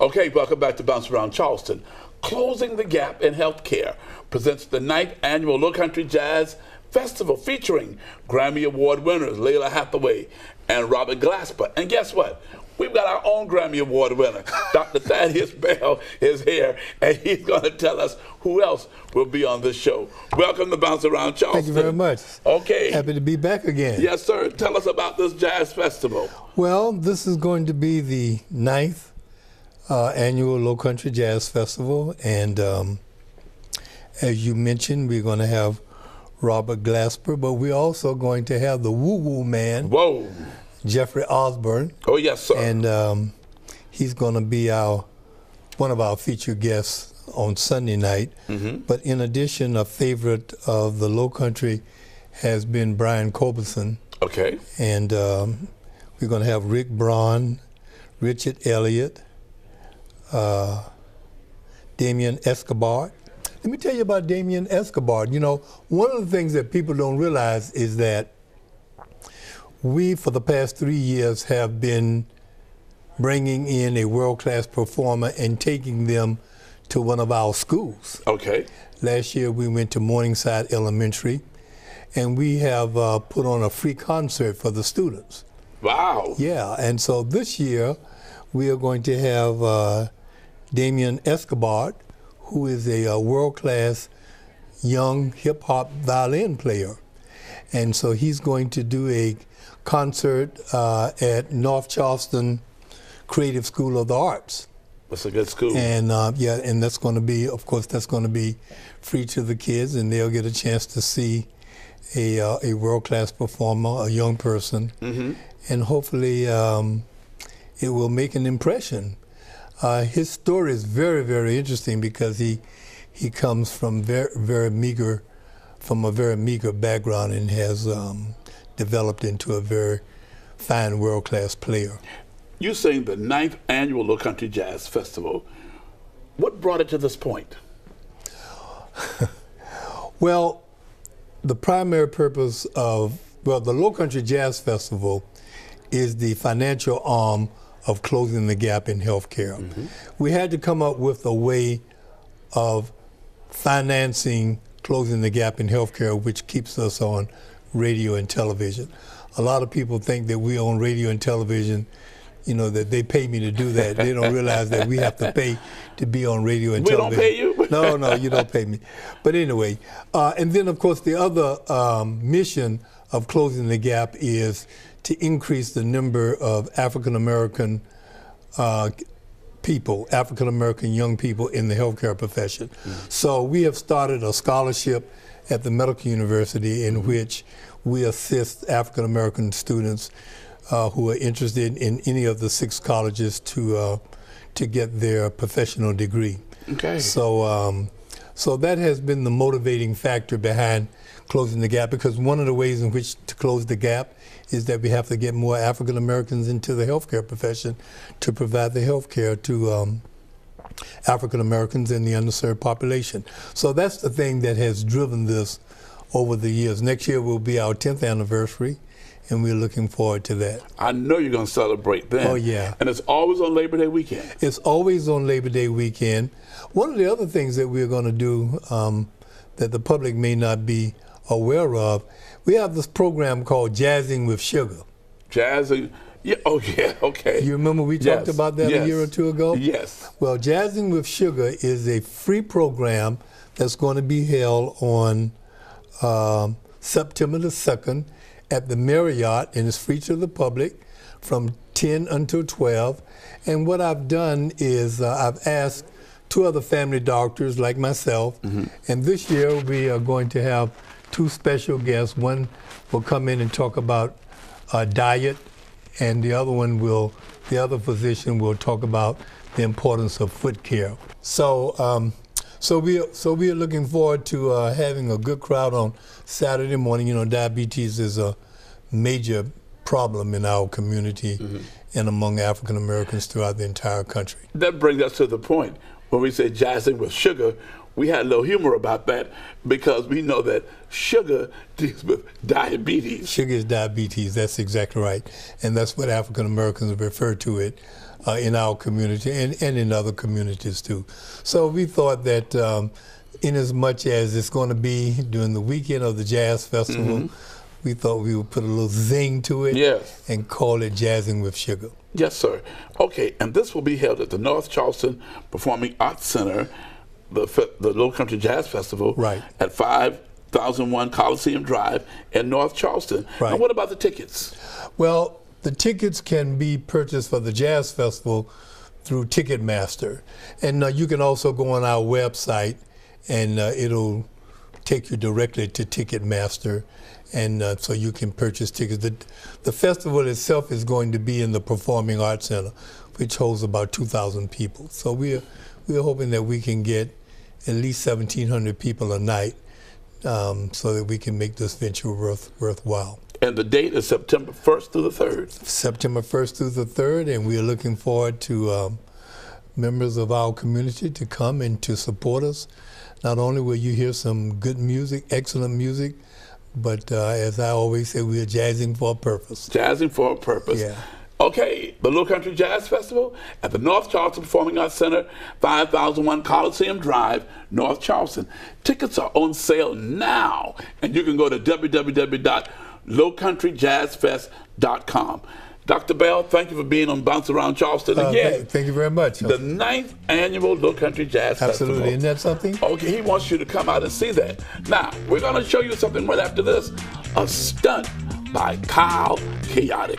Okay, welcome back to Bounce Around Charleston. Closing the Gap in Healthcare presents the 9th annual Lowcountry Jazz Festival featuring Grammy Award winners Layla Hathaway and Robert Glasper. And guess what? We've got our own Grammy Award winner. Dr. Thaddeus Bell is here, and he's going to tell us who else will be on this show. Welcome to Bounce Around Charleston. Thank you very much. Okay. Happy to be back again. Yes, sir. Tell us about this jazz festival. Well, this is going to be the 9th annual Lowcountry Jazz Festival, and as you mentioned, we're going to have Robert Glasper, but we're also going to have the woo-woo man. Whoa. Jeffrey Osborne. Oh, yes, sir. And he's going to be one of our featured guests on Sunday night. Mm-hmm. But in addition, a favorite of the Lowcountry has been Brian Culbertson. Okay. And we're going to have Rick Braun, Richard Elliott, Damien Escobar. Let me tell you about Damien Escobar. You know, one of the things that people don't realize is that we, for the past 3 years, have been bringing in a world-class performer and taking them to one of our schools. Okay. Last year, we went to Morningside Elementary, and we have put on a free concert for the students. Wow. Yeah, and so this year, we are going to have Damien Escobar, who is a world-class young hip-hop violin player. And so he's going to do a concert at North Charleston Creative School of the Arts. That's a good school. And yeah, and that's going to be, of course, that's going to be free to the kids, and they'll get a chance to see a world-class performer, a young person, mm-hmm. and hopefully it will make an impression. His story is very, very interesting because he comes from a very meager background and has developed into a very fine world-class player. You're saying the 9th annual Lowcountry Jazz Festival. What brought it to this point? Well, the primary purpose of, the Lowcountry Jazz Festival is the financial arm of closing the gap in healthcare. Mm-hmm. We had to come up with a way of financing closing the gap in healthcare, which keeps us on radio and television. A lot of people think that we own radio and television, you know, that they pay me to do that. They don't realize that we have to pay to be on radio and television. We don't pay you? No, you don't pay me. But anyway, and then of course the other mission of closing the gap is to increase the number of African-American people, African-American young people in the healthcare profession. Mm-hmm. So we have started a scholarship at the Medical University in which we assist African-American students who are interested in any of the 6 colleges to get their professional degree. Okay. So, so that has been the motivating factor behind closing the gap, because one of the ways in which to close the gap is that we have to get more African Americans into the healthcare profession to provide the healthcare to African Americans in the underserved population. So that's the thing that has driven this over the years. Next year will be our 10th anniversary, and we're looking forward to that. I know you're going to celebrate then. Oh, yeah. And it's always on Labor Day weekend. It's always on Labor Day weekend. One of the other things that we're going to do that the public may not be aware of, we have this program called Jazzing with Sugar. Jazzing? Yeah, oh yeah, okay. You remember we talked about that a year or two ago? Yes. Well, Jazzing with Sugar is a free program that's going to be held on September the 2nd at the Marriott, and it's free to the public from 10 until 12. And what I've done is I've asked 2 other family doctors like myself, mm-hmm. and this year we are going to have 2 special guests. One will come in and talk about diet, and the other physician will talk about the importance of foot care. So we are looking forward to having a good crowd on Saturday morning. You know, diabetes is a major problem in our community, mm-hmm. and among African Americans throughout the entire country. That brings us to the point when we say jazzing with sugar. We had a little humor about that because we know that sugar deals with diabetes. Sugar is diabetes, that's exactly right. And that's what African Americans refer to it. in our community and in other communities too. So we thought that in as much as it's going to be during the weekend of the Jazz Festival, we thought we would put a little zing to it and call it Jazzing with Sugar. Yes, sir. Okay, and this will be held at the North Charleston Performing Arts Center, the Lowcountry Jazz Festival, at 5001 Coliseum Drive in North Charleston. And what about the tickets? Well, the tickets can be purchased for the Jazz Festival through Ticketmaster. And you can also go on our website, and it'll take you directly to Ticketmaster, and so you can purchase tickets. The festival itself is going to be in the Performing Arts Center, which holds about 2,000 people. So we're hoping that we can get at least 1,700 people a night, so that we can make this venture worthwhile. And the date is September 1st through the 3rd. September 1st through the 3rd, and we're looking forward to members of our community to come and to support us. Not only will you hear some good music, excellent music, but as I always say, we are jazzing for a purpose. Jazzing for a purpose. Yeah. Okay, the Lowcountry Jazz Festival at the North Charleston Performing Arts Center, 5001 Coliseum Drive, North Charleston. Tickets are on sale now, and you can go to www.lowcountryjazzfest.com. Dr. Bell, thank you for being on Bounce Around Charleston again. Thank you very much. The 9th annual Lowcountry Jazz Festival. Absolutely. Isn't that something? Okay, he wants you to come out and see that. Now, we're going to show you something right after this. A stunt by Kyle Chaotic.